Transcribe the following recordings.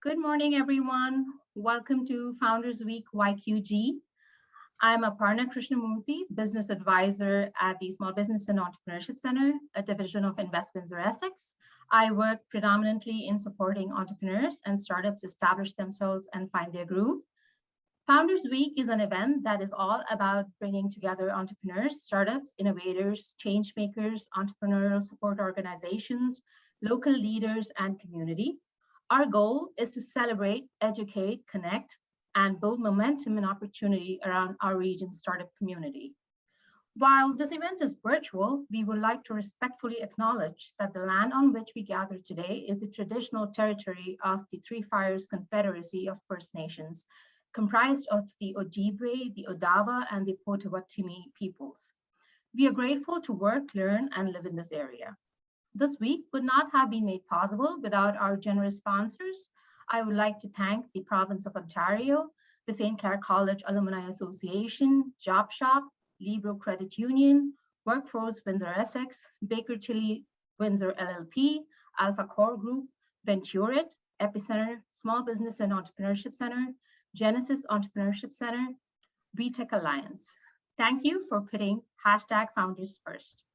Good morning, everyone. Welcome to Founders Week YQG. I'm Aparna Krishnamurthy, business advisor at the Small Business and Entrepreneurship Center, a division of WindsorEssex. I work predominantly in supporting entrepreneurs and startups establish themselves and find their groove. Founders Week is an event that is all about bringing together entrepreneurs, startups, innovators, changemakers, entrepreneurial support organizations, local leaders, and community. Our goal is to celebrate, educate, connect, and build momentum and opportunity around our region's startup community. While this event is virtual, we would like to respectfully acknowledge that the land on which we gather today is the traditional territory of the Three Fires Confederacy of First Nations, comprised of the Ojibwe, the Odawa, and the Potawatomi peoples. We are grateful to work, learn, and live in this area. This week would not have been made possible without our generous sponsors. I would like to thank the Province of Ontario, the St. Clair College Alumni Association, Job Shop, Libro Credit Union, Workforce WindsorEssex, Baker Tilly Windsor LLP, Alpha Core Group, Venturit, EPICentre, Small Business and Entrepreneurship Center, Genesis Entrepreneurship Center, WEtech Alliance. Thank you for putting #Founders first.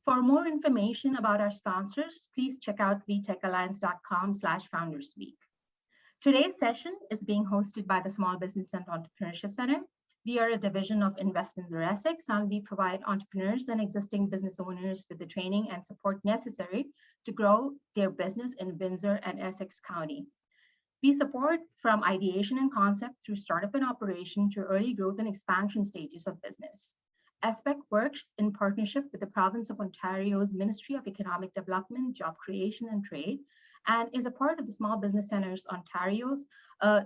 For more information about our sponsors, please check out wetechalliance.com/foundersweek. Today's session is being hosted by the Small Business and Entrepreneurship Center. We are a division of WindsorEssex, and we provide entrepreneurs and existing business owners with the training and support necessary to grow their business in Windsor and Essex County. We support from ideation and concept through startup and operation to early growth and expansion stages of business. ESPEC works in partnership with the Province of Ontario's Ministry of Economic Development, Job Creation and Trade, and is a part of the Small Business Centers Ontario's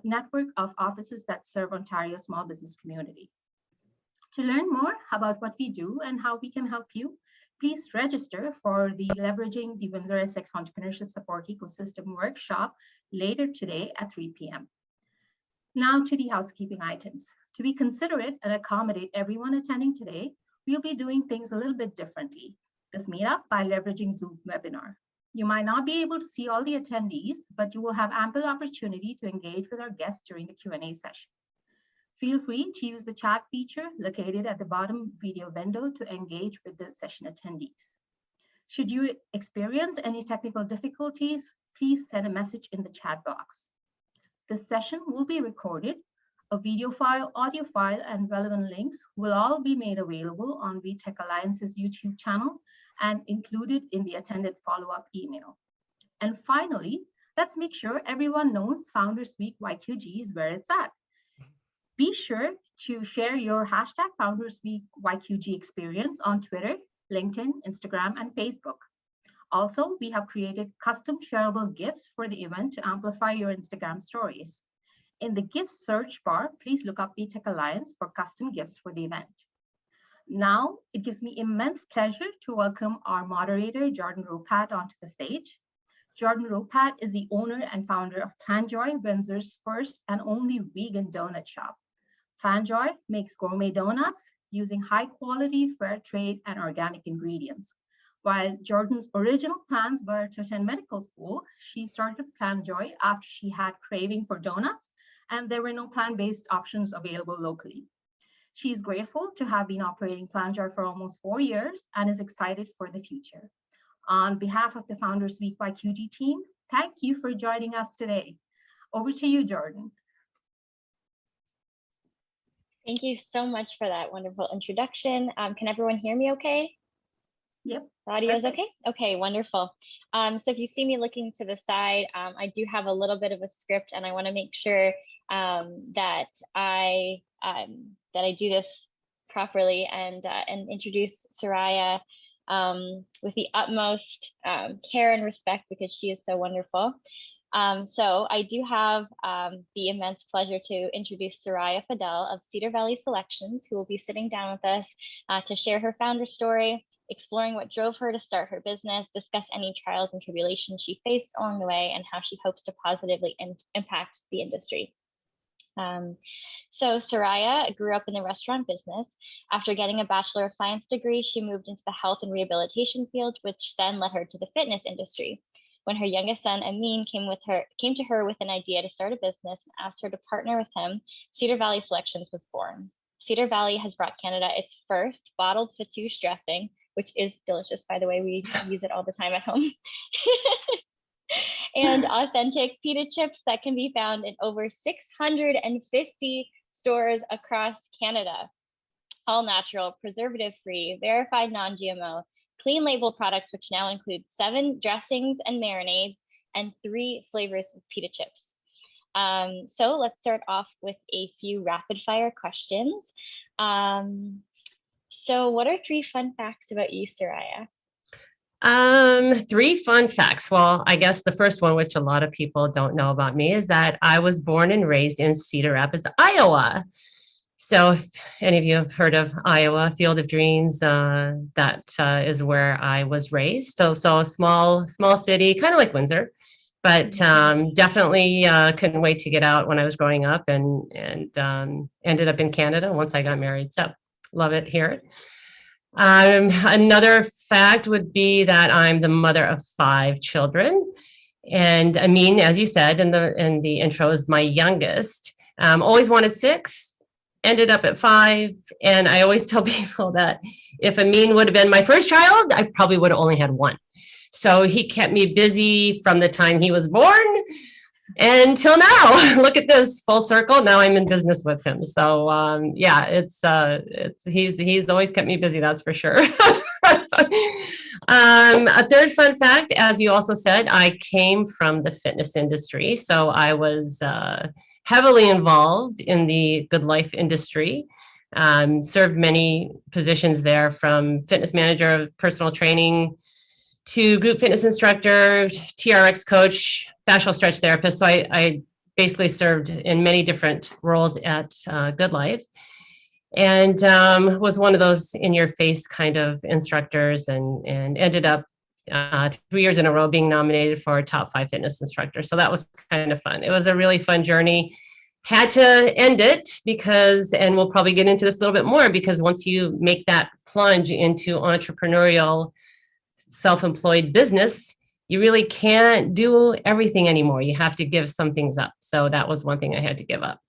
network of offices that serve Ontario's small business community. To learn more about what we do and how we can help you, please register for the Leveraging the WindsorEssex Entrepreneurship Support Ecosystem workshop later today at 3 p.m. Now to the housekeeping items. To be considerate and accommodate everyone attending today, we'll be doing things a little bit differently. This meetup by leveraging Zoom webinar. You might not be able to see all the attendees, but you will have ample opportunity to engage with our guests during the Q&A session. Feel free to use the chat feature located at the bottom video window to engage with the session attendees. Should you experience any technical difficulties, please send a message in the chat box. This session will be recorded. A video file, audio file, and relevant links will all be made available on WEtech Alliance's YouTube channel and included in the attended follow-up email. And finally, let's make sure everyone knows Founders Week YQG is where it's at. Be sure to share your #Founders Week YQG experience on Twitter, LinkedIn, Instagram, and Facebook. Also, we have created custom shareable GIFs for the event to amplify your Instagram stories. In the GIF search bar, please look up WEtech Alliance for custom GIFs for the event. Now, it gives me immense pleasure to welcome our moderator, Jordynne Ropat, onto the stage. Jordynne Ropat is the owner and founder of Planjoy, Windsor's first and only vegan donut shop. Planjoy makes gourmet donuts using high-quality, fair trade, and organic ingredients. While Jordynne's original plans were to attend medical school, she started Planjoy after she had craving for donuts, and there were no plant-based options available locally. She is grateful to have been operating Planjoy for almost 4 years and is excited for the future. On behalf of the Founders Week YQG team, thank you for joining us today. Over to you, Jordynne. Thank you so much for that wonderful introduction. Can everyone hear me okay? Yep. The audio is okay? Okay, wonderful. So if you see me looking to the side, I do have a little bit of a script, and I want to make sure that I do this properly and introduce Surria with the utmost care and respect, because she is so wonderful. So I do have the immense pleasure to introduce Surria Fadel of Cedar Valley Selections, who will be sitting down with us to share her founder story, exploring what drove her to start her business, discuss any trials and tribulations she faced along the way, and how she hopes to positively impact the industry. So Surria grew up in the restaurant business. After getting a Bachelor of Science degree, she moved into the health and rehabilitation field, which then led her to the fitness industry. When her youngest son, Amin, came to her with an idea to start a business and asked her to partner with him, Cedar Valley Selections was born. Cedar Valley has brought Canada its first bottled fattoush dressing, which is delicious, by the way. We use it all the time at home. And authentic pita chips that can be found in over 650 stores across Canada. All natural, preservative-free, verified non-GMO, clean label products, which now include 7 dressings and marinades and 3 flavors of pita chips. So let's start off with a few rapid fire questions. So what are 3 fun facts about you, Surria? 3 fun facts. Well, I guess the first one, which a lot of people don't know about me, is that I was born and raised in Cedar Rapids, Iowa. So if any of you have heard of Iowa, Field of Dreams, that is where I was raised. So a small city, kind of like Windsor, but definitely couldn't wait to get out when I was growing up, and ended up in Canada once I got married. So love it here. Another fact would be that I'm the mother of 5 children. And Amin, as you said in the intro, is my youngest. Always wanted 6. Ended up at 5, and I always tell people that if Amin would have been my first child, I probably would have only had 1. So he kept me busy from the time he was born until now. Look at this, full circle. Now I'm in business with him. So yeah, he's always kept me busy, that's for sure. A third fun fact, as you also said, I came from the fitness industry, so I was heavily involved in the Good Life industry, served many positions there, from fitness manager, personal training, to group fitness instructor, TRX coach, fascial stretch therapist. So I basically served in many different roles at Good Life, and was one of those in-your-face kind of instructors, and ended up 3 years in a row being nominated for a top 5 fitness instructor. So that was kind of fun. It was a really fun journey. Had to end it because, and we'll probably get into this a little bit more, because once you make that plunge into entrepreneurial, self-employed business, you really can't do everything anymore. You have to give some things up. So that was one thing I had to give up.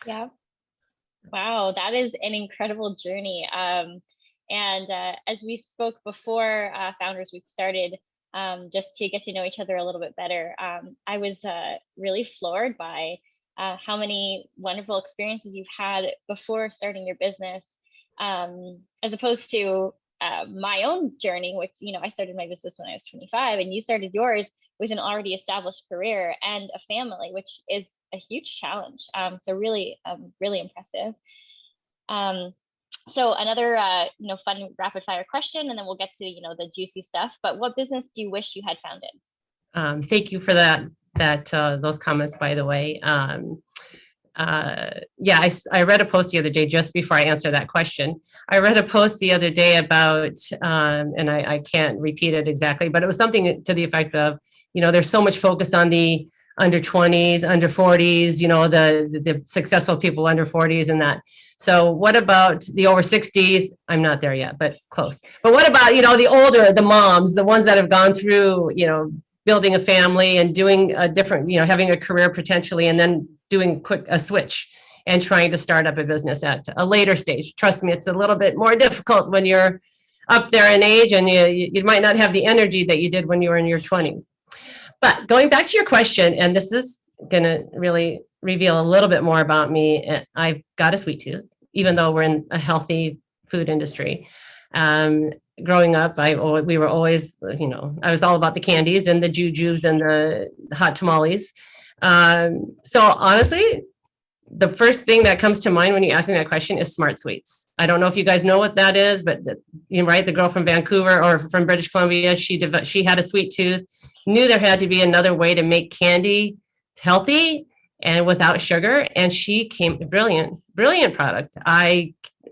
Yeah. Wow, that is an incredible journey. And as we spoke before Founders Week started, just to get to know each other a little bit better, I was really floored by how many wonderful experiences you've had before starting your business, as opposed to my own journey, which, I started my business when I was 25, and you started yours with an already established career and a family, which is a huge challenge. So really, really impressive. So another, fun rapid fire question, and then we'll get to, the juicy stuff. But what business do you wish you had founded? Thank you for those comments, by the way. Yeah, I read a post the other day, just before I answer that question. I read a post the other day about, and I can't repeat it exactly, but it was something to the effect of, there's so much focus on the under 20s, under 40s, the successful people under 40s and that. So what about the over 60s? I'm not there yet, but close. But what about, the older, the moms, the ones that have gone through, building a family and doing a different, having a career potentially, and then doing a switch and trying to start up a business at a later stage. Trust me, it's a little bit more difficult when you're up there in age, and you might not have the energy that you did when you were in your 20s. But going back to your question, and this is going to really reveal a little bit more about me. I've got a sweet tooth, even though we're in a healthy food industry. Growing up, we were always, I was all about the candies and the jujubes and the hot tamales. So honestly, the first thing that comes to mind when you ask me that question is Smart Sweets. I don't know if you guys know what that is, but right, the girl from Vancouver or from British Columbia, she had a sweet tooth, knew there had to be another way to make candy healthy and without sugar, and she came brilliant product.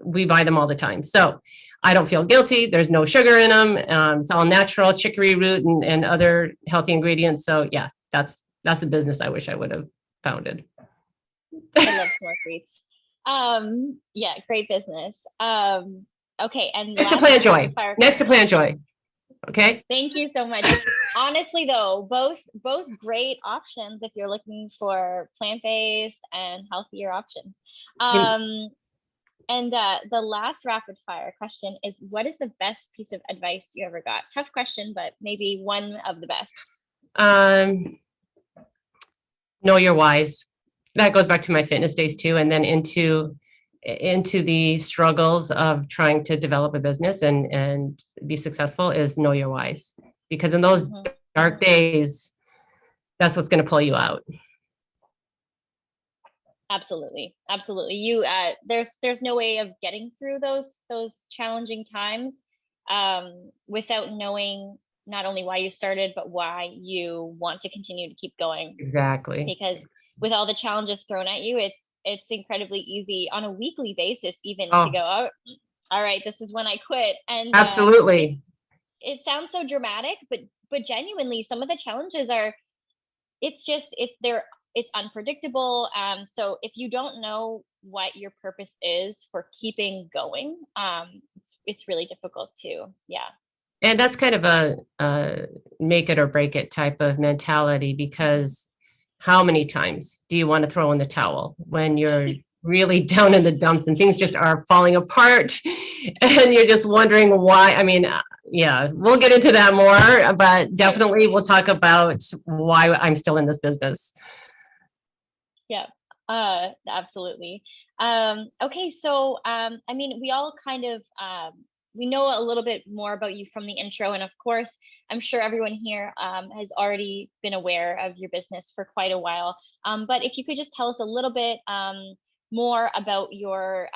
We buy them all the time, so I don't feel guilty. There's no sugar in them. It's all natural, chicory root and other healthy ingredients. So yeah, that's a business I wish I would have founded. I love Smart Sweets. Yeah, great business. Okay, and next to Plan Joy. Okay. Thank you so much. Honestly, though, both great options if you're looking for plant-based and healthier options. And the last rapid fire question is, what is the best piece of advice you ever got? Tough question, but maybe one of the best. Know your whys. That goes back to my fitness days too, and then into the struggles of trying to develop a business and be successful is know your whys. Because in those dark days, that's what's going to pull you out. Absolutely. You there's no way of getting through those challenging times without knowing not only why you started, but why you want to continue to keep going. Exactly. Because with all the challenges thrown at you, it's incredibly easy on a weekly basis even to go, oh, all right, this is when I quit. And absolutely. It sounds so dramatic, but genuinely some of the challenges are, it's unpredictable. So if you don't know what your purpose is for keeping going, it's really difficult to, And that's kind of a make it or break it type of mentality, because how many times do you want to throw in the towel when you're really down in the dumps and things just are falling apart and you're just wondering why? I mean, yeah, we'll get into that more, but definitely we'll talk about why I'm still in this business. Yeah, absolutely. Okay, so I mean, we all kind of we know a little bit more about you from the intro, and of course, I'm sure everyone here has already been aware of your business for quite a while. But if you could just tell us a little bit more about your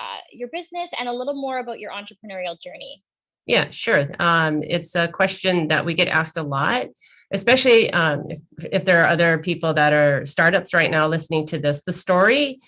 business and a little more about your entrepreneurial journey. Yeah, sure. It's a question that we get asked a lot, especially if there are other people that are startups right now listening to this. The story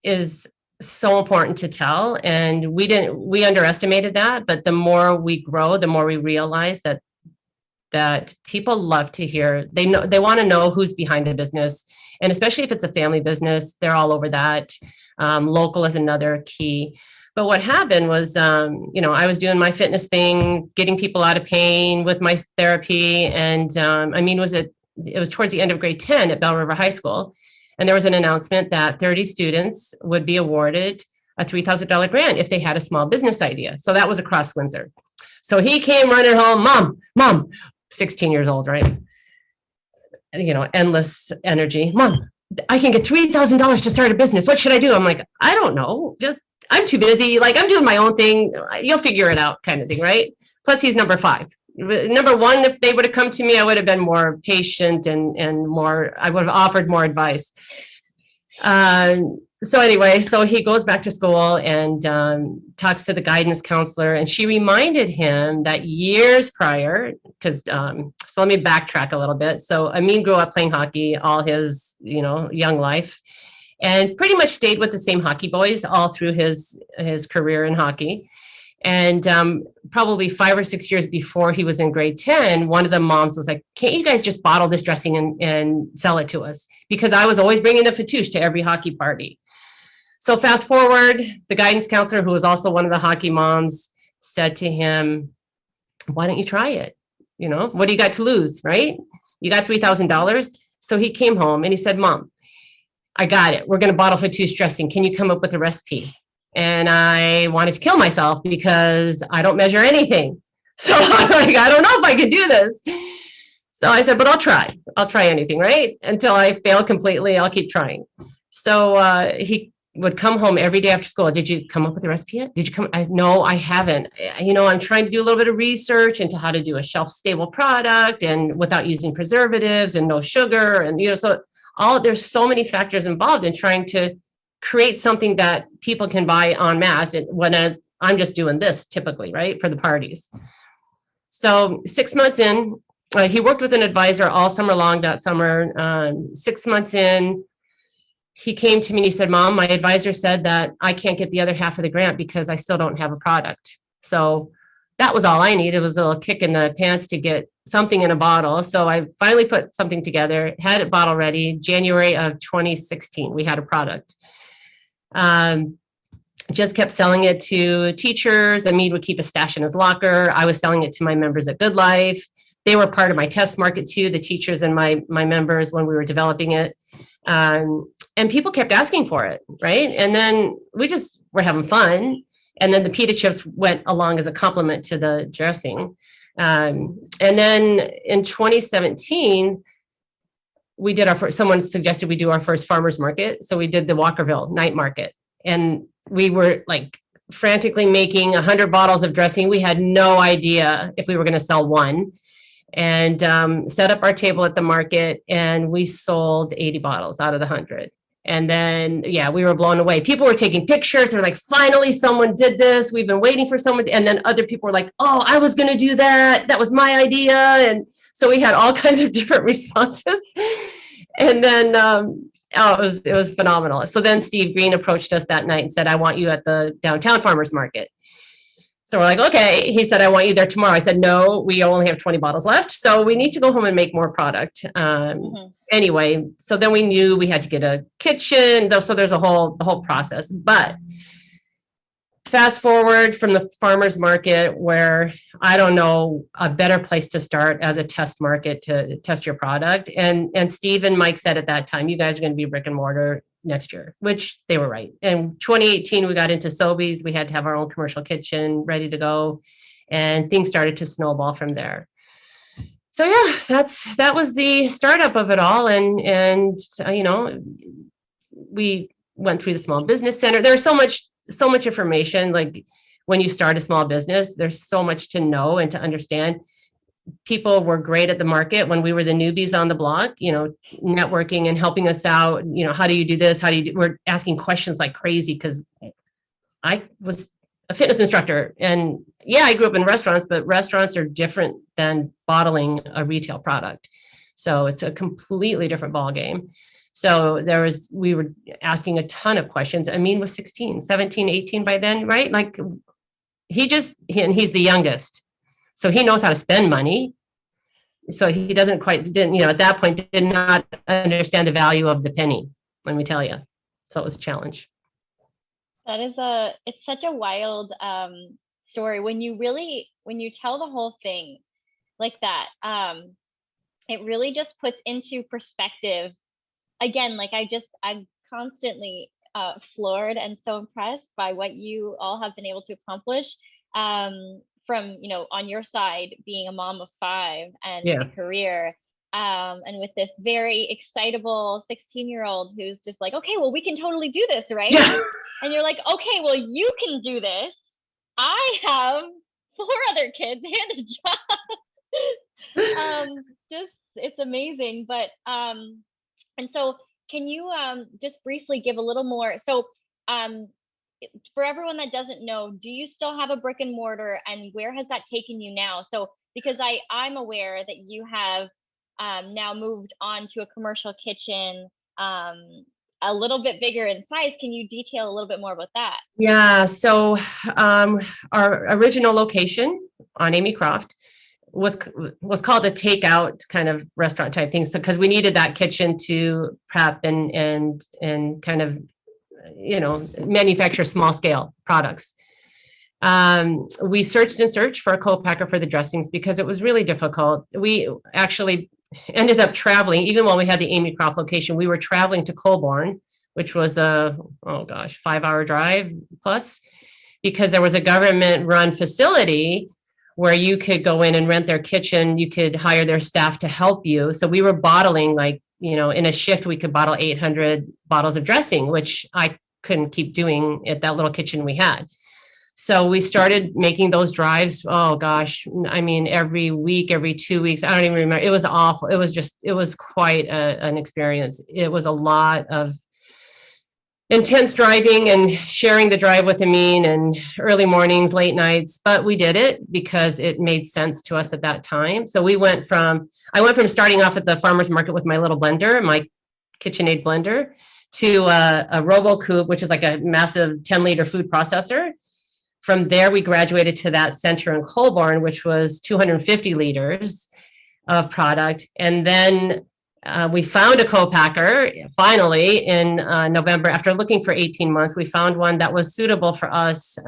is so important to tell, and we underestimated that, but the more we grow, the more we realize that people love to hear, they want to know who's behind the business, and especially if it's a family business, they're all over that. Local is another key. But what happened was, I was doing my fitness thing, getting people out of pain with my therapy. And it was towards the end of grade 10 at Bell River High School. And there was an announcement that 30 students would be awarded a $3,000 grant if they had a small business idea. So that was across Windsor. So he came running home, Mom, 16 years old, right? Endless energy. Mom, I can get $3,000 to start a business. What should I do? I'm like, I don't know. I'm too busy. Like, I'm doing my own thing. You'll figure it out, kind of thing, right? Plus, he's number 5. Number 1, if they would have come to me, I would have been more patient and more, I would have offered more advice. So anyway, so he goes back to school and talks to the guidance counselor, and she reminded him that years prior, because, so let me backtrack a little bit. So Amin grew up playing hockey all his, young life, and pretty much stayed with the same hockey boys all through his career in hockey. And probably 5 or 6 years before he was in grade 10, one of the moms was like, can't you guys just bottle this dressing and sell it to us? Because I was always bringing the fatouche to every hockey party. So fast forward, the guidance counselor, who was also one of the hockey moms, said to him, why don't you try it? What do you got to lose, right? You got $3,000. So he came home and he said, Mom, I got it. We're going to bottle fatouche dressing. Can you come up with a recipe? And I wanted to kill myself because I don't measure anything. So I'm like, I don't know if I could do this. So I said, but I'll try. I'll try anything, right? Until I fail completely, I'll keep trying. So he would come home every day after school. Did you come up with a recipe yet? Did you come? No, I haven't. I'm trying to do a little bit of research into how to do a shelf-stable product and without using preservatives and no sugar. And, so there's so many factors involved in trying to create something that people can buy en masse when I'm just doing this typically, right, for the parties. So 6 months in, he worked with an advisor all summer long that summer. 6 months in, he came to me and he said, Mom, my advisor said that I can't get the other half of the grant because I still don't have a product. So that was all I needed, was a little kick in the pants to get something in a bottle. So I finally put something together, had it bottle ready. January of 2016, we had a product. just kept selling it to teachers. Amin would keep a stash in his locker. I was selling it to my members at Good Life. They were part of my test market too, the teachers and my members when we were developing it. And people kept asking for it, right? And then we just were having fun. And then the pita chips went along as a complement to the dressing. And then in 2017, we did our first, someone suggested we do our first farmers market. So we did the Walkerville night market. And we were like frantically making 100 bottles of dressing. We had no idea if we were going to sell one. And set up our table at the market, and we sold 80 bottles out of the 100. And then, yeah, we were blown away. People were taking pictures. They're like, finally, someone did this. We've been waiting for someone. And then other people were like, oh, I was going to do that. That was my idea. And so we had all kinds of different responses. And then, it was phenomenal. So then Steve Green approached us that night and said, I want you at the downtown farmers market. So we're like, okay. He said, I want you there tomorrow. I said, no, we only have 20 bottles left. So we need to go home and make more product. Anyway, so then we knew we had to get a kitchen. So there's the whole process. But fast forward from the farmers market, where I don't know a better place to start as a test market to test your product. And Steve and Mike said at that time, you guys are going to be brick and mortar next year, which they were right. In 2018, we got into Sobeys. We had to have our own commercial kitchen ready to go, and things started to snowball from there. So yeah, that was the startup of it all. And we went through the small business center. There's so much information. Like when you start a small business, there's so much to know and to understand. People were great at the market when we were the newbies on the block, networking and helping us out. How do you do this? We're asking questions like crazy, because I was a fitness instructor, and yeah, I grew up in restaurants, but restaurants are different than bottling a retail product. So it's a completely different ball game. So we were asking a ton of questions. Amin was 17, 18 by then, right? Like and he's the youngest. So he knows how to spend money. So he at that point did not understand the value of the penny, let me tell you. So it was a challenge. It's such a wild story when you tell the whole thing like that. It really just puts into perspective. Again, like I'm constantly floored and so impressed by what you all have been able to accomplish. From, on your side, being a mom of 5 and a career, and with this very excitable 16-year-old who's just like, okay, well, we can totally do this, right? Yeah. And you're like, okay, well, you can do this. I have 4 other kids and a job. It's amazing. But, and so can you just briefly give a little more? So, for everyone that doesn't know, do you still have a brick and mortar, and where has that taken you now? So, because I'm aware that you have now moved on to a commercial kitchen, a little bit bigger in size. Can you detail a little bit more about that? Yeah. So our original location on Amy Croft was called a takeout kind of restaurant type thing. So because we needed that kitchen to prep and kind of manufacture small scale products. We searched for a co-packer for the dressings because it was really difficult. We actually ended up traveling, even while we had the Amy Croft location, we were traveling to Colborne, which was a 5-hour drive plus, because there was a government run facility where you could go in and rent their kitchen. You could hire their staff to help you. So we were bottling in a shift, we could bottle 800 bottles of dressing, which I couldn't keep doing at that little kitchen we had. So we started making those drives. Oh gosh. I mean, every week, every 2 weeks, I don't even remember. It was awful. It was quite an experience. It was a lot of intense driving and sharing the drive with Amin, and early mornings, late nights, but we did it because it made sense to us at that time. So I went from starting off at the farmer's market with my little blender, my KitchenAid blender, to a RoboCube, which is like a massive 10-liter food processor. From there, we graduated to that center in Colborne, which was 250 liters of product. And then We found a co-packer finally in November. After looking for 18 months, we found one that was suitable for us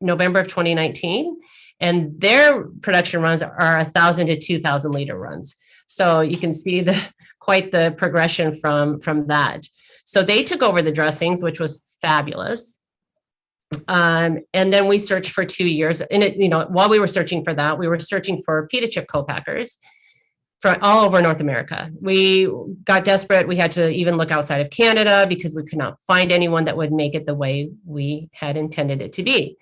November of 2019. And their production runs are 1,000 to 2,000 liter runs. So you can see quite the progression from that. So they took over the dressings, which was fabulous. And then we searched for 2 years. And while we were searching for that, we were searching for pita chip co-packers for all over North America. We got desperate. We had to even look outside of Canada because we could not find anyone that would make it the way we had intended it to be.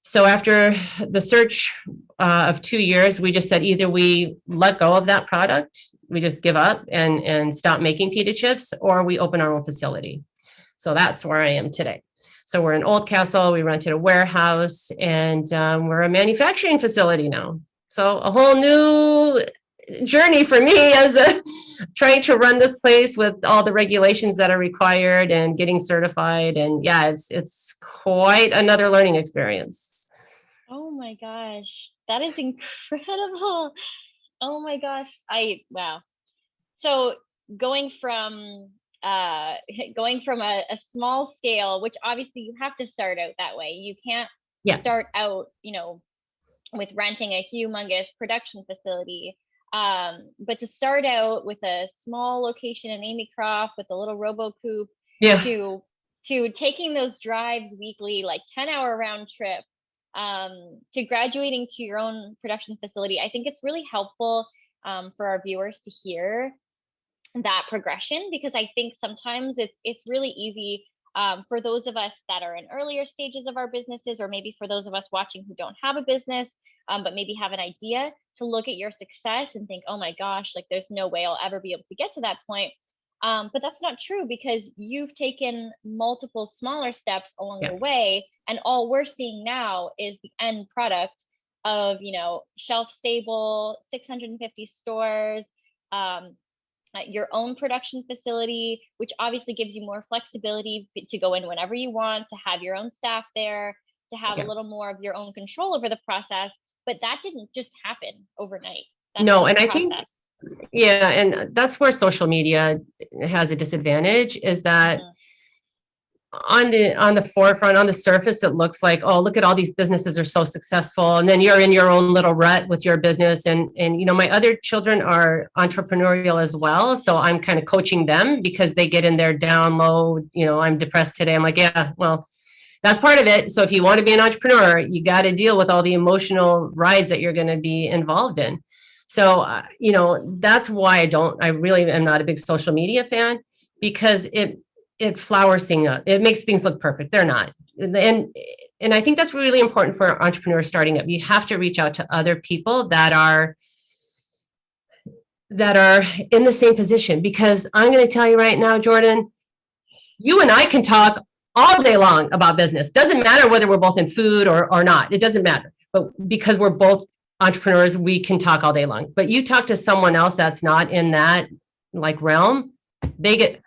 So after the search of 2 years, we just said either we let go of that product, we just give up and stop making pita chips, or we open our own facility. So that's where I am today. So we're in Oldcastle, we rented a warehouse, and we're a manufacturing facility now. So a whole new journey for me as trying to run this place with all the regulations that are required and getting certified. And yeah, it's quite another learning experience. Oh my gosh, that is incredible. Oh my gosh, wow. So going from a small scale, which obviously you have to start out that way. You can't start out, with renting a humongous production facility. But to start out with a small location in Amy Croft with a little robo coupe, to taking those drives weekly, like 10-hour round trip, to graduating to your own production facility, I think it's really helpful for our viewers to hear that progression, because I think sometimes it's really easy for those of us that are in earlier stages of our businesses, or maybe for those of us watching who don't have a business, but maybe have an idea, to look at your success and think, oh my gosh, like there's no way I'll ever be able to get to that point. But that's not true, because you've taken multiple smaller steps along the way. And all we're seeing now is the end product of, shelf stable, 650 stores, your own production facility, which obviously gives you more flexibility to go in whenever you want, to have your own staff there, to have a little more of your own control over the process. But that didn't just happen overnight. No, and I think, and that's where social media has a disadvantage, is that on the forefront, on the surface, it looks like, oh, look at all these businesses are so successful. And then you're in your own little rut with your business. And my other children are entrepreneurial as well. So I'm kind of coaching them, because they get in their down low, I'm depressed today. I'm like, yeah, well, that's part of it. So if you want to be an entrepreneur, you got to deal with all the emotional rides that you're going to be involved in. So, that's why I really am not a big social media fan, because it flowers things up. It makes things look perfect. They're not. And I think that's really important for entrepreneurs starting up. You have to reach out to other people that are in the same position, because I'm going to tell you right now, Jordynne, you and I can talk all day long about business. Doesn't matter whether we're both in food or not. It doesn't matter. But because we're both entrepreneurs, we can talk all day long. But you talk to someone else that's not in that realm, they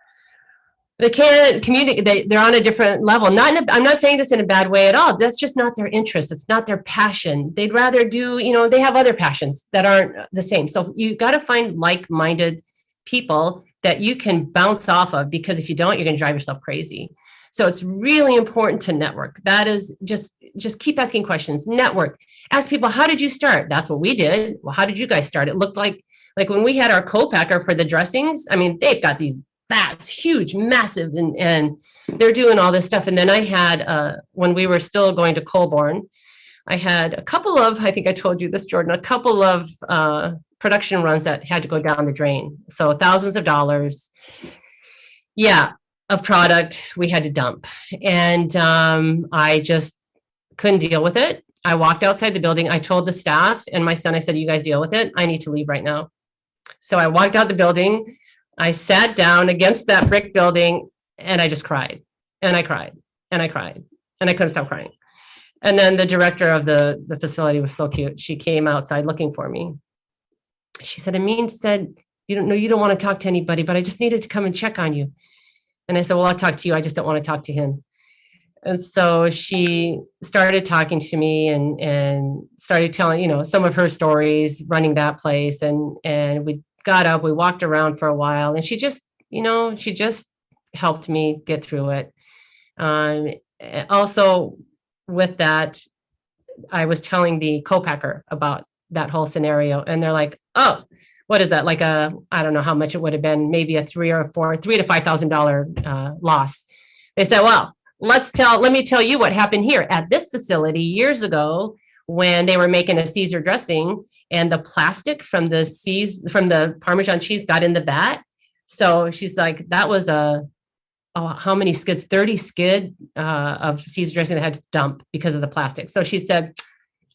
can't communicate. They're on a different level. I'm not saying this in a bad way at all. That's just not their interest. It's not their passion. They'd rather do, they have other passions that aren't the same. So you got to find like-minded people that you can bounce off of, because if you don't, you're going to drive yourself crazy. So it's really important to network. That is just keep asking questions, network, ask people, how did you start? That's what we did. Well, how did you guys start? It looked like when we had our co-packer for the dressings, they've got these vats, huge, massive, and they're doing all this stuff. And then I had, when we were still going to Colborne, I had a couple of, I think I told you this, Jordynne, a couple of production runs that had to go down the drain. So thousands of dollars. Of product we had to dump. And I just couldn't deal with it. I walked outside the building. I told the staff and my son, I said, you guys deal with it. I need to leave right now. So I walked out the building. I sat down against that brick building and I just cried. And I cried and I cried and I couldn't stop crying. And then the director of the facility was so cute. She came outside looking for me. She said, Amin said, you don't want to talk to anybody, but I just needed to come and check on you. And I said, well, I'll talk to you. I just don't want to talk to him. And so she started talking to me and started telling, some of her stories running that place. And we got up, we walked around for a while, and she just helped me get through it. Also with that, I was telling the co-packer about that whole scenario, and they're like, oh, what is that? Like I don't know how much it would have been, maybe a $3,000 to $5,000 loss. They said, well, let me tell you what happened here at this facility years ago when they were making a Caesar dressing, and the plastic from the Parmesan cheese got in the vat. So she's like, that was how many skids? 30 skid of Caesar dressing that had to dump because of the plastic. So she said,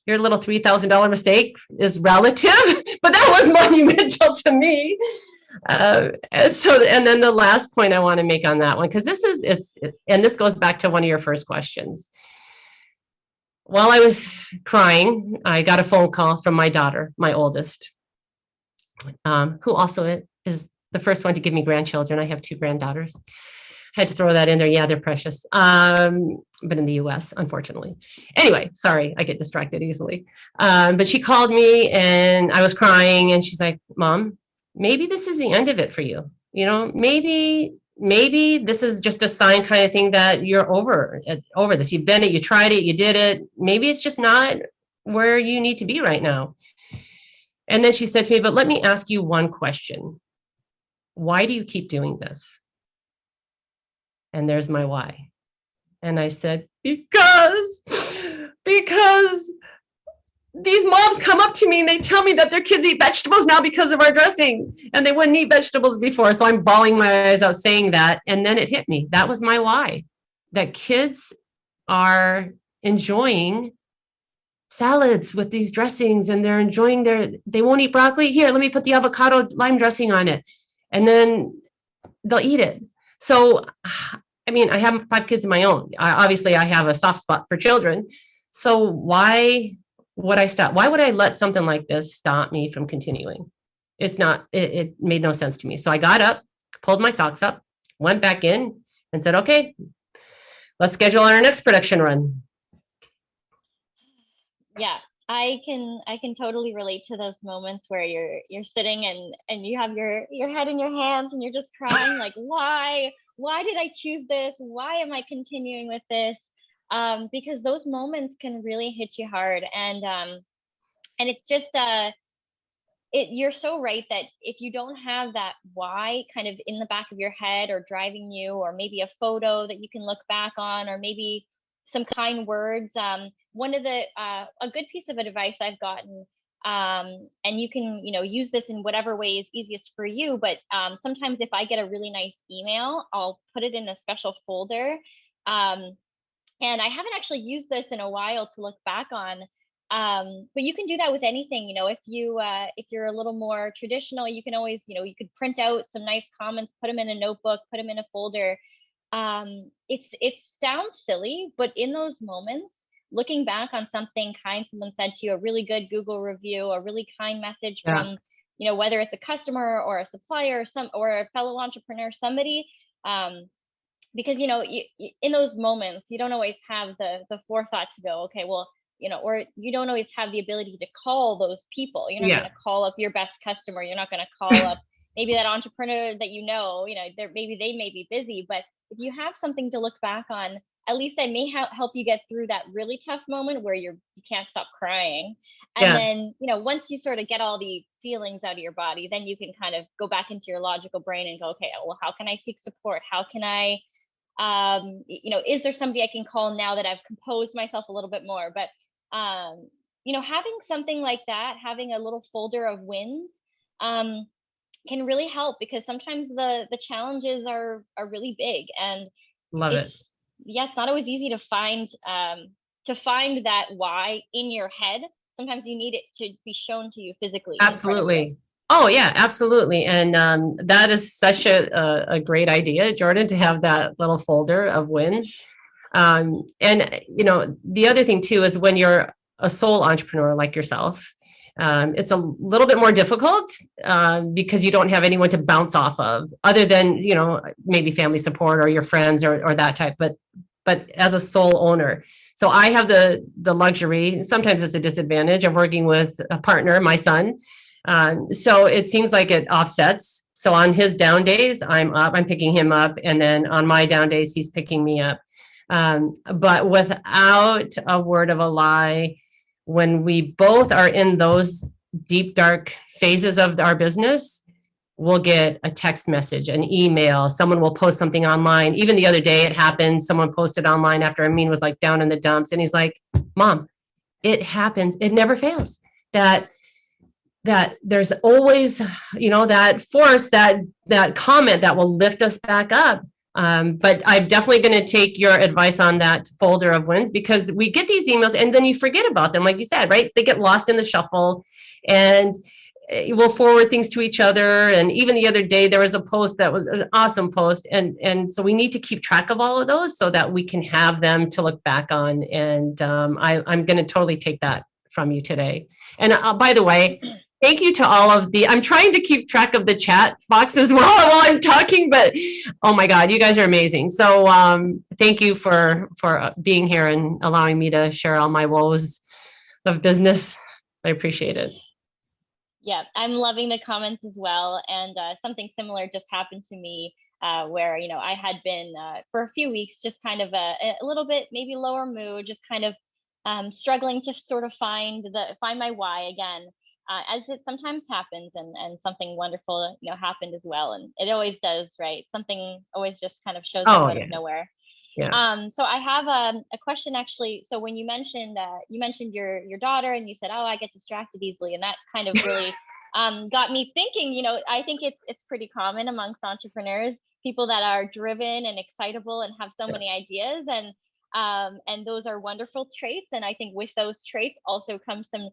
your little $3,000 mistake is relative, but that was monumental to me. And then the last point I want to make on that one, because this goes back to one of your first questions. While I was crying, I got a phone call from my daughter, my oldest, who also is the first one to give me grandchildren. I have 2 granddaughters. Had to throw that in there. Yeah, they're precious. But in the US, unfortunately. Anyway, sorry, I get distracted easily. But she called me and I was crying, and she's like, Mom, maybe this is the end of it for you. Maybe this is just a sign kind of thing that you're over this. You've been it, you tried it, you did it. Maybe it's just not where you need to be right now. And then she said to me, but let me ask you one question. Why do you keep doing this? And there's my why. And I said, because these moms come up to me and they tell me that their kids eat vegetables now because of our dressing, and they wouldn't eat vegetables before. So I'm bawling my eyes out saying that. And then it hit me. That was my why. That kids are enjoying salads with these dressings, and they're enjoying they won't eat broccoli. Here, let me put the avocado lime dressing on it. And then they'll eat it. So, I mean, I have 5 kids of my own. Obviously, I have a soft spot for children. So why would I stop? Why would I let something like this stop me from continuing? It made no sense to me. So I got up, pulled my socks up, went back in and said, okay, let's schedule our next production run. Yeah, I can totally relate to those moments where you're sitting and you have your head in your hands and you're just crying like, why did I choose this? Why am I continuing with this? Because those moments can really hit you hard, and it's just you're so right that if you don't have that why kind of in the back of your head or driving you, or maybe a photo that you can look back on, or maybe some kind words. One of the a good piece of advice I've gotten, and you can use this in whatever way is easiest for you, but sometimes if I get a really nice email, I'll put it in a special folder. And I haven't actually used this in a while to look back on. But you can do that with anything. If you're a little more traditional, you can always, you could print out some nice comments, put them in a notebook, put them in a folder. It sounds silly, but in those moments, looking back on something kind someone said to you, a really good Google review, a really kind message from, whether it's a customer or a supplier, or a fellow entrepreneur, somebody, because, in those moments, you don't always have the forethought to go, okay, well, or you don't always have the ability to call those people. You're not going to call up your best customer. You're not going to call up maybe that entrepreneur that maybe they may be busy, but if you have something to look back on, at least that may help you get through that really tough moment where you can't stop crying. And then, once you sort of get all the feelings out of your body, then you can kind of go back into your logical brain and go, okay, well, how can I seek support? How can I, is there somebody I can call now that I've composed myself a little bit more? But, having something like that, having a little folder of wins, can really help, because sometimes the challenges are really big, and it's not always easy to find that why in your head. Sometimes you need it to be shown to you physically. Absolutely. Oh yeah, absolutely. And that is such a great idea, Jordynne, to have that little folder of wins. And the other thing too is when you're a sole entrepreneur like yourself, it's a little bit more difficult because you don't have anyone to bounce off of other than, maybe family support or your friends or that type, but as a sole owner. So I have the luxury, sometimes it's a disadvantage, of working with a partner, my son, So it seems like it offsets. So on his down days, I'm picking him up. And then on my down days, he's picking me up. But without a word of a lie, when we both are in those deep, dark phases of our business, we'll get a text message, an email, someone will post something online. Even the other day it happened, someone posted online after Amin was like down in the dumps, and he's like, Mom, it happened. It never fails. That there's always, that force, that comment that will lift us back up. But I'm definitely going to take your advice on that folder of wins, because we get these emails and then you forget about them. Like you said, right? They get lost in the shuffle, and we'll forward things to each other. And even the other day, there was a post that was an awesome post. And so we need to keep track of all of those so that we can have them to look back on. And I'm going to totally take that from you today. And by the way, thank you to all of I'm trying to keep track of the chat box as well while I'm talking, but oh my God, you guys are amazing. So thank you for being here and allowing me to share all my woes of business. I appreciate it. Yeah, I'm loving the comments as well. And something similar just happened to me where, I had been for a few weeks, just kind of a little bit, maybe lower mood, just kind of struggling to sort of find my why again. As it sometimes happens, and something wonderful, happened as well. And it always does, right? Something always just kind of shows up out of nowhere. Yeah. So I have a question actually. So when you mentioned your daughter, and you said, oh, I get distracted easily. And that kind of really got me thinking, I think it's pretty common amongst entrepreneurs, people that are driven and excitable and have so many ideas, and those are wonderful traits. And I think with those traits also comes some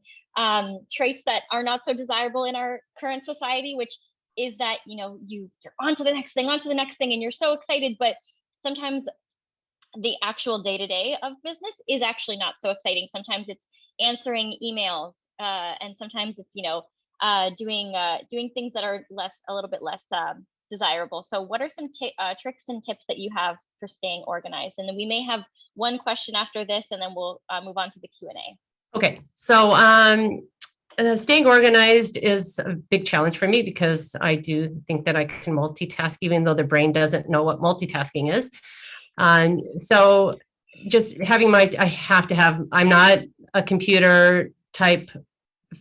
traits that are not so desirable in our current society, which is that, you're on to the next thing, and you're so excited, but sometimes the actual day-to-day of business is actually not so exciting. Sometimes it's answering emails, and sometimes it's, doing things that are a little bit less desirable. So what are some tricks and tips that you have for staying organized? And then we may have one question after this, and then we'll move on to the Q&A. Okay, so staying organized is a big challenge for me, because I do think that I can multitask, even though the brain doesn't know what multitasking is. So just having I'm not a computer type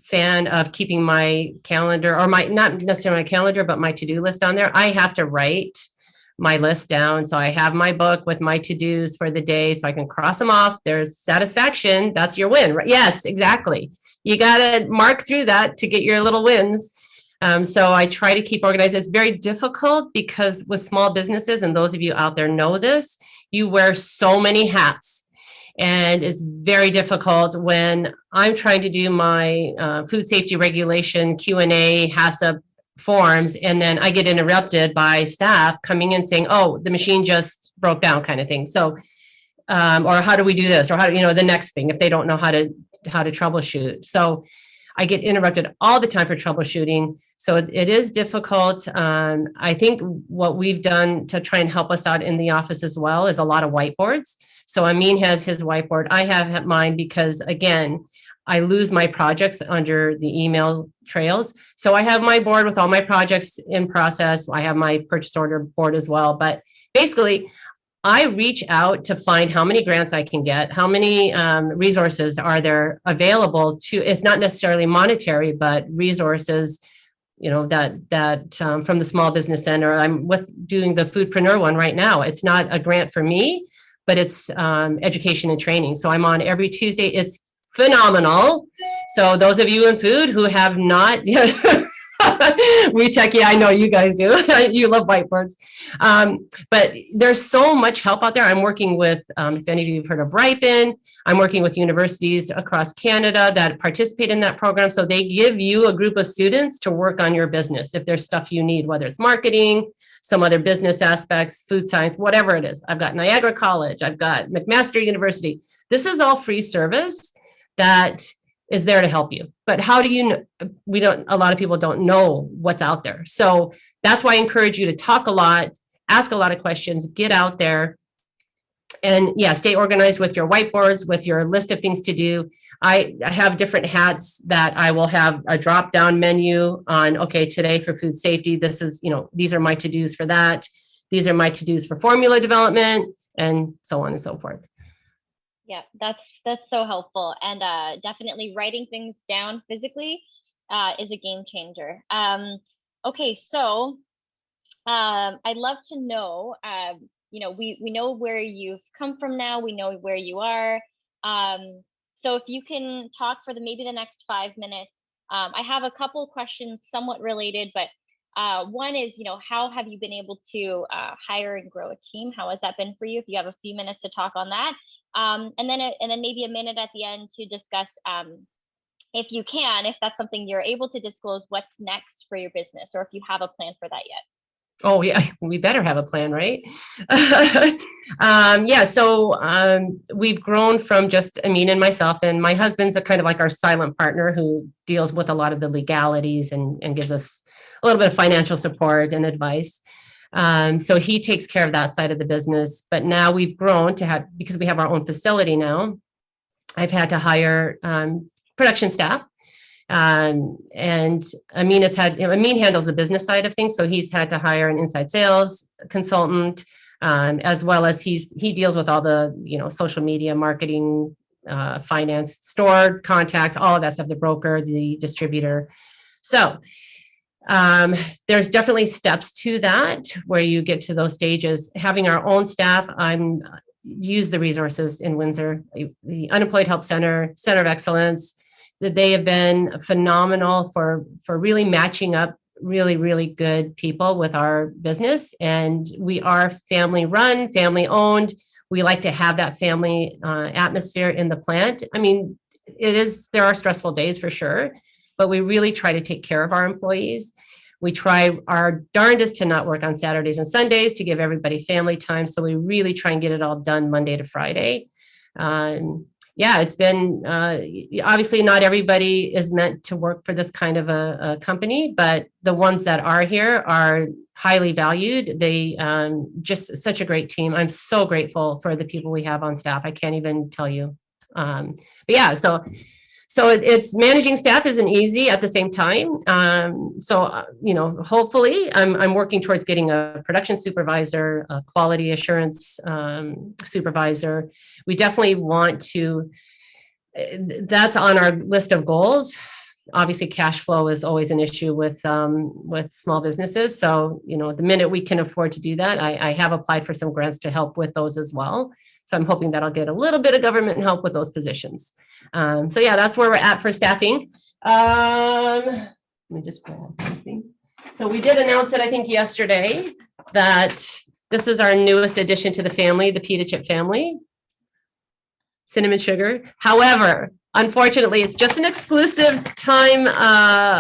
fan of keeping my calendar, or not necessarily my calendar, but my to-do list on there. I have to write my list down. So I have my book with my to-dos for the day, so I can cross them off. There's satisfaction. That's your win, right? Yes, exactly. You got to mark through that to get your little wins. So I try to keep organized. It's very difficult because with small businesses, and those of you out there know this, you wear so many hats. And it's very difficult when I'm trying to do my food safety regulation Q&A HACCP forms, and then I get interrupted by staff coming in saying, oh, the machine just broke down, kind of thing. So, or how do we do this? Or how do, the next thing, if they don't know how to troubleshoot. So I get interrupted all the time for troubleshooting. So it is difficult. I think what we've done to try and help us out in the office as well is a lot of whiteboards. So Amin has his whiteboard. I have mine because, again, I lose my projects under the email trails. So I have my board with all my projects in process. I have my purchase order board as well. But basically, I reach out to find how many grants I can get, how many resources are there available to, it's not necessarily monetary, but resources, that from the Small Business Center. I'm doing the Foodpreneur one right now. It's not a grant for me, but it's education and training. So I'm on every Tuesday. It's phenomenal. So those of you in food who have not, WEtech, I know you guys do. You love whiteboards. But there's so much help out there. I'm working with, if any of you have heard of Ripen, I'm working with universities across Canada that participate in that program. So they give you a group of students to work on your business. If there's stuff you need, whether it's marketing, some other business aspects, food science, whatever it is. I've got Niagara College. I've got McMaster University. This is all free service that is there to help you. But how do you know? A lot of people don't know what's out there. So that's why I encourage you to talk a lot, ask a lot of questions, get out there. And yeah, stay organized with your whiteboards, with your list of things to do. I have different hats that I will have a drop down menu on, okay, today for food safety, this is, these are my to-dos for that. These are my to-dos for formula development, and so on and so forth. Yeah, that's so helpful. And definitely writing things down physically is a game changer. Okay, so I'd love to know, we know where you've come from now, we know where you are. So if you can talk for maybe the next 5 minutes, I have a couple questions somewhat related, but one is, how have you been able to hire and grow a team? How has that been for you? If you have a few minutes to talk on that. And then maybe a minute at the end to discuss, if you can, if that's something you're able to disclose, what's next for your business, or if you have a plan for that yet. Oh yeah, we better have a plan, right? So we've grown from just Amin and myself, and my husband's a kind of like our silent partner who deals with a lot of the legalities and gives us a little bit of financial support and advice. So he takes care of that side of the business. But now we've grown to have, because we have our own facility now, I've had to hire production staff. And Amin handles the business side of things. So he's had to hire an inside sales consultant, as well as he deals with all the, social media, marketing, finance, store contacts, all of that stuff, the broker, the distributor. So there's definitely steps to that where you get to those stages. Having our own staff, use the resources in Windsor, the Unemployed Help Center, Center of Excellence. They have been phenomenal for really matching up really, really good people with our business. And we are family run, family owned. We like to have that family atmosphere in the plant. I mean, there are stressful days for sure, but we really try to take care of our employees. We try our darndest to not work on Saturdays and Sundays to give everybody family time. So we really try and get it all done Monday to Friday. It's been, obviously not everybody is meant to work for this kind of a company, but the ones that are here are highly valued. They just such a great team. I'm so grateful for the people we have on staff. I can't even tell you. So it's managing staff isn't easy at the same time. Hopefully I'm working towards getting a production supervisor, a quality assurance supervisor. We definitely want to, that's on our list of goals. Obviously, cash flow is always an issue with small businesses. So, the minute we can afford to do that, I have applied for some grants to help with those as well. So I'm hoping that I'll get a little bit of government help with those positions. That's where we're at for staffing. Let me just pull up something. So we did announce it, I think, yesterday, that this is our newest addition to the family, the pita chip family, cinnamon sugar. However, unfortunately, it's just an exclusive time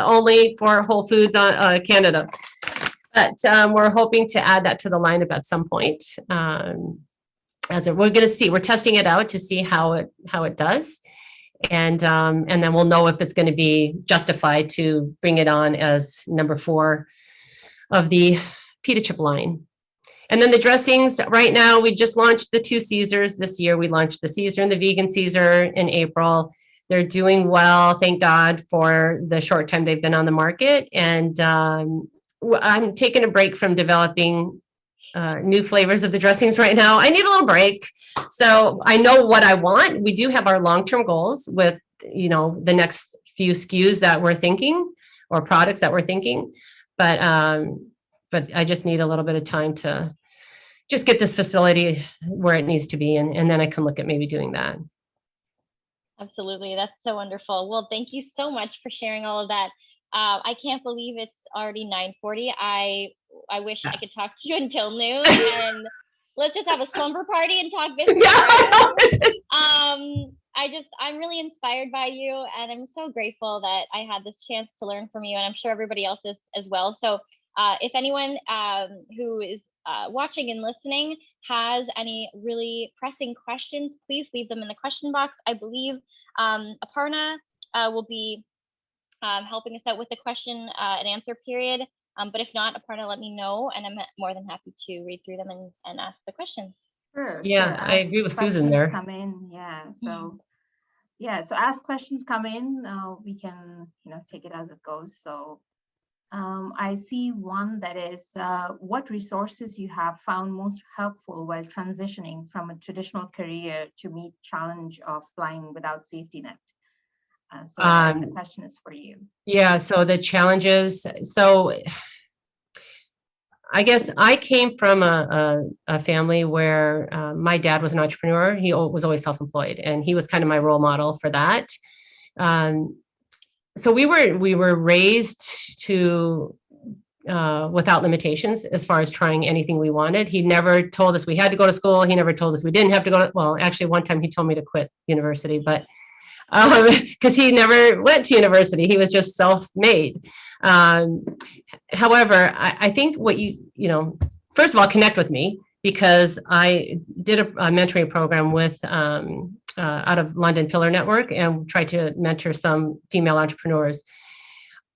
only for Whole Foods Canada. But we're hoping to add that to the lineup at some point. We're going to see. We're testing it out to see how it does, and then we'll know if it's going to be justified to bring it on as number 4 of the pita chip line. And then the dressings, right now, we just launched the 2 Caesars this year. We launched the Caesar and the vegan Caesar in April. They're doing well, thank God, for the short time they've been on the market. And I'm taking a break from developing new flavors of the dressings right now. I need a little break. So I know what I want. We do have our long-term goals with, the next few SKUs that we're thinking, or products that we're thinking. But I just need a little bit of time to just get this facility where it needs to be. And then I can look at maybe doing that. Absolutely. That's so wonderful. Well, thank you so much for sharing all of that. I can't believe it's already 9:40. I wish I could talk to you until noon, and let's just have a slumber party and talk business. I'm really inspired by you, and I'm so grateful that I had this chance to learn from you, and I'm sure everybody else is as well. So if anyone who is watching and listening has any really pressing questions, please leave them in the question box. I believe Aparna will be helping us out with the question and answer period. But if not, Aparna, let me know, and I'm more than happy to read through them and ask the questions. Sure, Yeah, sure. I As agree with Susan questions there. come in, so as questions come in, we can, take it as it goes. So I see one that is, what resources you have found most helpful while transitioning from a traditional career to meet challenge of flying without safety net? So the question is for you. Yeah, so the challenges, so I guess I came from a family where my dad was an entrepreneur. He was always self-employed, and he was kind of my role model for that. So we were raised to without limitations as far as trying anything we wanted. He never told us we had to go to school. He never told us we didn't have to go to, well, actually one time he told me to quit university, but because he never went to university, he was just self-made. However, I think what first of all, connect with me, because I did a mentoring program with out of London Pillar Network and tried to mentor some female entrepreneurs.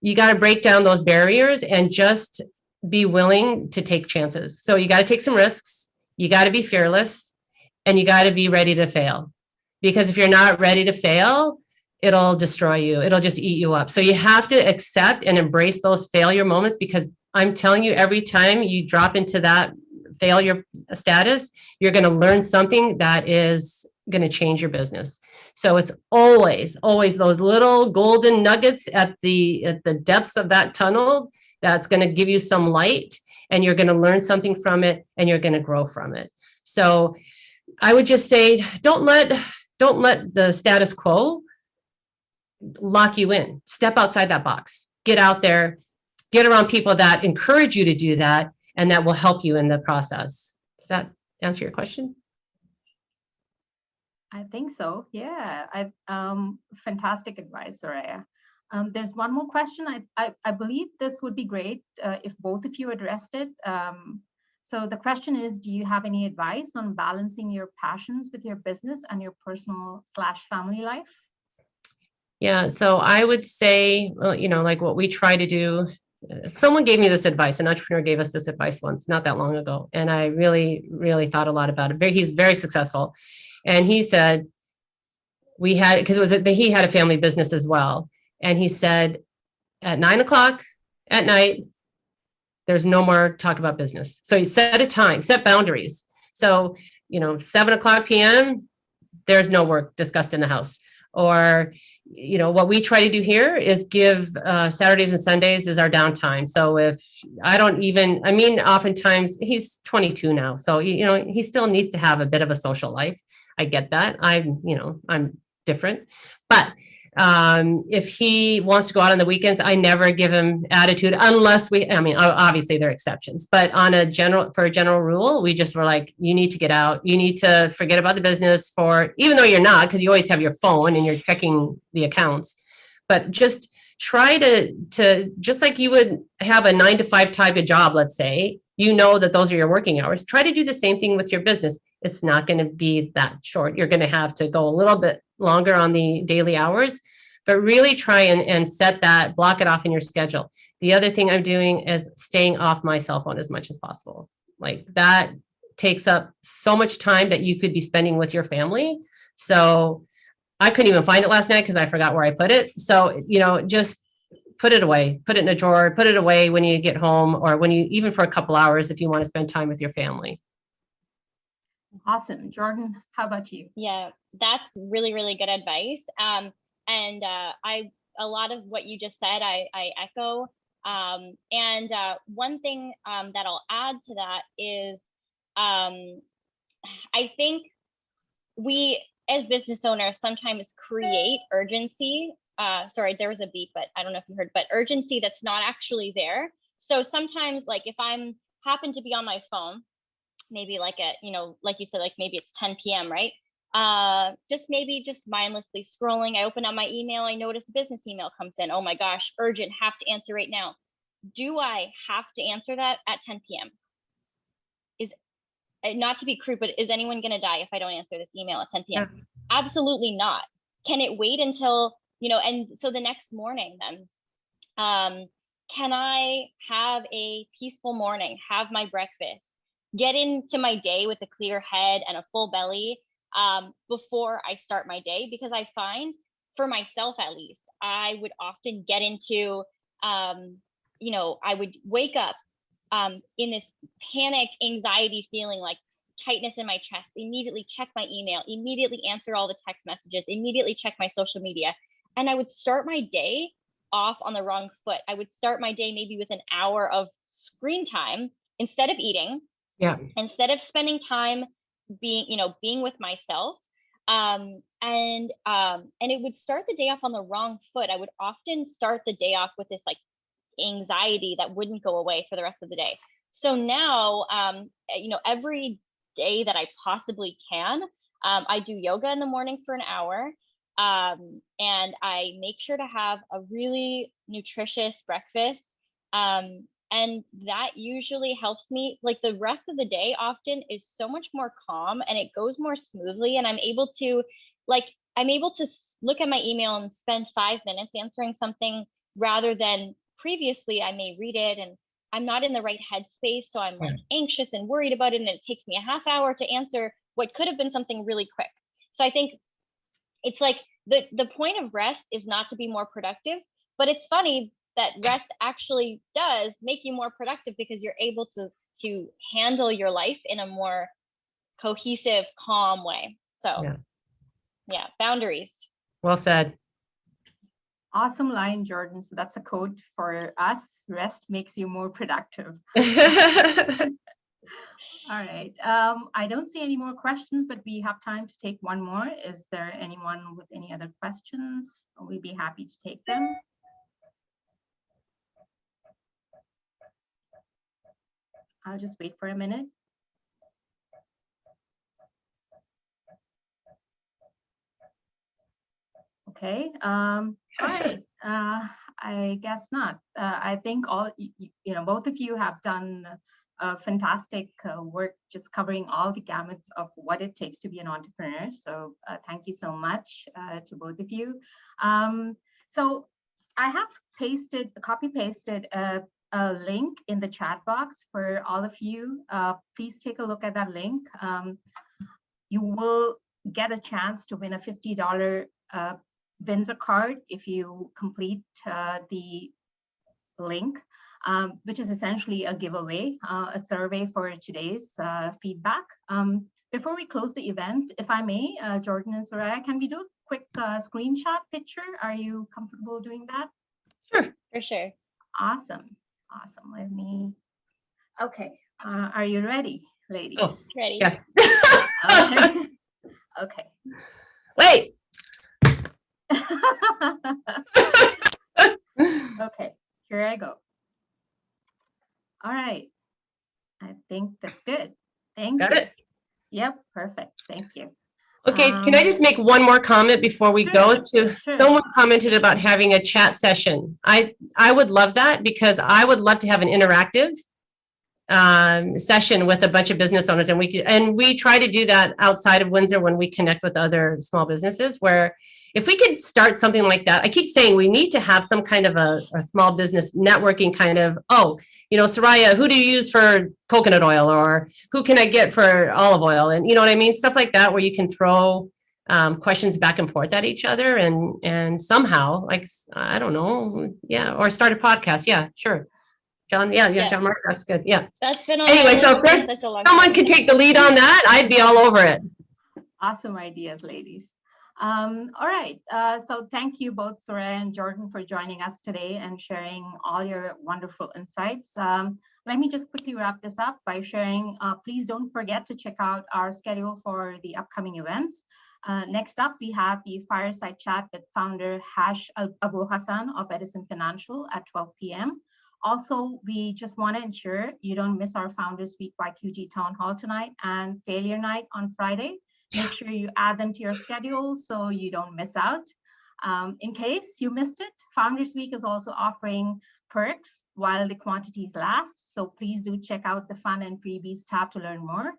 You got to break down those barriers and just be willing to take chances. So you got to take some risks, you got to be fearless, and you got to be ready to fail. Because if you're not ready to fail, it'll destroy you. It'll just eat you up. So you have to accept and embrace those failure moments, because I'm telling you, every time you drop into that failure status, you're going to learn something that is going to change your business. So it's always those little golden nuggets at the depths of that tunnel that's going to give you some light, and you're going to learn something from it, and you're going to grow from it. So I would just say, don't let the status quo lock you in. Step outside that box. Get out there, get around people that encourage you to do that, and that will help you in the process. Does that answer your question? I think so. Yeah. Fantastic advice, Surria. There's one more question. I believe this would be great if both of you addressed it. So the question is, do you have any advice on balancing your passions with your business and your personal/family life? Yeah, so I would say, well, like what we try to do, someone gave me this advice, an entrepreneur gave us this advice once, not that long ago. And I really, really thought a lot about it. He's very successful. And he said, because he had a family business as well. And he said, at 9:00 at night, there's no more talk about business. So you set a time, set boundaries. So, 7:00 p.m., there's no work discussed in the house. Or, what we try to do here is give Saturdays and Sundays is our downtime. So if oftentimes he's 22 now. So, he still needs to have a bit of a social life. I get that. I'm different. But if he wants to go out on the weekends, I never give him attitude unless obviously there are exceptions, but for a general rule, we just were like, you need to get out. You need to forget about the business even though you're not, because you always have your phone and you're checking the accounts, but just try to just like you would have a 9-to-5 type of job, let's say, that those are your working hours. Try to do the same thing with your business. It's not going to be that short. You're going to have to go a little bit longer on the daily hours, but really try and block it off in your schedule. The other thing I'm doing is staying off my cell phone as much as possible. Like that takes up so much time that you could be spending with your family. So I couldn't even find it last night because I forgot where I put it. So, just put it away, put it in a drawer, put it away when you get home, or even for a couple hours if you want to spend time with your family. Awesome. Jordynne, how about you? Yeah, that's really, really good advice. And a lot of what you just said, I echo. And one thing that I'll add to that is, I think we as business owners sometimes create urgency. Sorry, there was a beep, but I don't know if you heard, but urgency that's not actually there. So sometimes, like if I'm happen to be on my phone, maybe like like you said, like maybe it's 10 p.m., right? Just mindlessly scrolling. I open up my email, I notice a business email comes in. Oh my gosh, urgent, have to answer right now. Do I have to answer that at 10 p.m.? Is not to be crude, but is anyone going to die if I don't answer this email at 10 p.m.? Yeah. Absolutely not. Can it wait until, and so the next morning then, can I have a peaceful morning, have my breakfast, get into my day with a clear head and a full belly before I start my day, because I find, for myself at least, I would often get into, you know, I would wake up in this panic, anxiety feeling, like tightness in my chest, immediately check my email, immediately answer all the text messages, immediately check my social media. And I would start my day off on the wrong foot. I would start my day maybe with an hour of screen time instead of eating, instead of spending time being, you know, being with myself. And it would start the day off on the wrong foot. I would often start the day off with this like anxiety that wouldn't go away for the rest of the day. So now, you know, every day that I possibly can, I do yoga in the morning for an hour. And I make sure to have a really nutritious breakfast. And that usually helps me. Like, the rest of the day often is so much more calm and it goes more smoothly. And I'm able to look at my email and spend 5 minutes answering something, rather than previously I may read it and I'm not in the right headspace. So I'm like anxious and worried about it. And it takes me a half hour to answer what could have been something really quick. So I think it's like the point of rest is not to be more productive, but it's funny that rest actually does make you more productive, because you're able to handle your life in a more cohesive, calm way. So yeah, boundaries. Well said. Awesome line, Jordynne. So that's a quote for us. Rest makes you more productive. All right. I don't see any more questions, but we have time to take one more. Is there anyone with any other questions? We'd be happy to take them. I'll just wait for a minute. Okay. All right. I guess not. I think both of you have done fantastic work, just covering all the gamuts of what it takes to be an entrepreneur. So thank you so much to both of you. So I have copy pasted a link in the chat box for all of you. Please take a look at that link. You will get a chance to win a $50 Windsor card if you complete the link, which is essentially a giveaway, a survey for today's feedback. Before we close the event, if I may, Jordynne and Surria, can we do a quick screenshot picture? Are you comfortable doing that? Sure. For sure. Awesome. Let me. Okay. Are you ready, ladies? Oh, ready. Yes. Okay. Wait. Okay, here I go. All right. I think that's good. Thank you. Got it? Yep, perfect. Thank you. Okay, can I just make one more comment before we go? Someone commented about having a chat session. I would love that, because I would love to have an interactive session with a bunch of business owners, and we try to do that outside of Windsor when we connect with other small businesses, where if we could start something like that. I keep saying we need to have some kind of a small business networking kind of, Surria, who do you use for coconut oil, or who can I get for olive oil? And you know what I mean? Stuff like that, where you can throw questions back and forth at each other and somehow, like, I don't know, or start a podcast. Yeah, sure. John, John Mark, that's good. Yeah. That's been on anyway, so if there's someone can take the lead on that, I'd be all over it. Awesome ideas, ladies. All right, so thank you both, Surria and Jordynne, for joining us today and sharing all your wonderful insights. Let me just quickly wrap this up by sharing, please don't forget to check out our schedule for the upcoming events. Next up, we have the Fireside Chat with founder Abu Hassan of Edison Financial at 12 p.m. Also, we just want to ensure you don't miss our Founders Week YQG Town Hall tonight and Failure Night on Friday. Make sure you add them to your schedule so you don't miss out. In case you missed it, Founders Week is also offering perks while the quantities last. So please do check out the Fun and Freebies tab to learn more.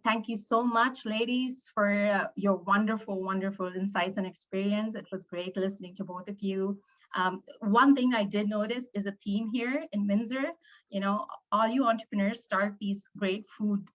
Thank you so much, ladies, for your wonderful, wonderful insights and experience. It was great listening to both of you. One thing I did notice is a theme here in Windsor. You know, all you entrepreneurs start these great food,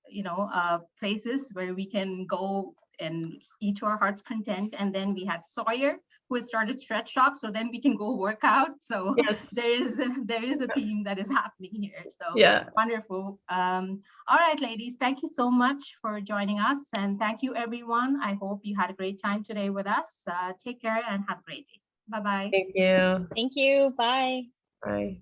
places where we can go and eat to our heart's content. And then we had Sawyer, who has started Stretch Shop, so then we can go work out. So Yes. there is a theme that is happening here. So Yeah. wonderful. All right, ladies, thank you so much for joining us, and thank you, everyone. I hope you had a great time today with us. Take care and have a great day. Bye-bye. Thank you. Thank you. Bye. Bye.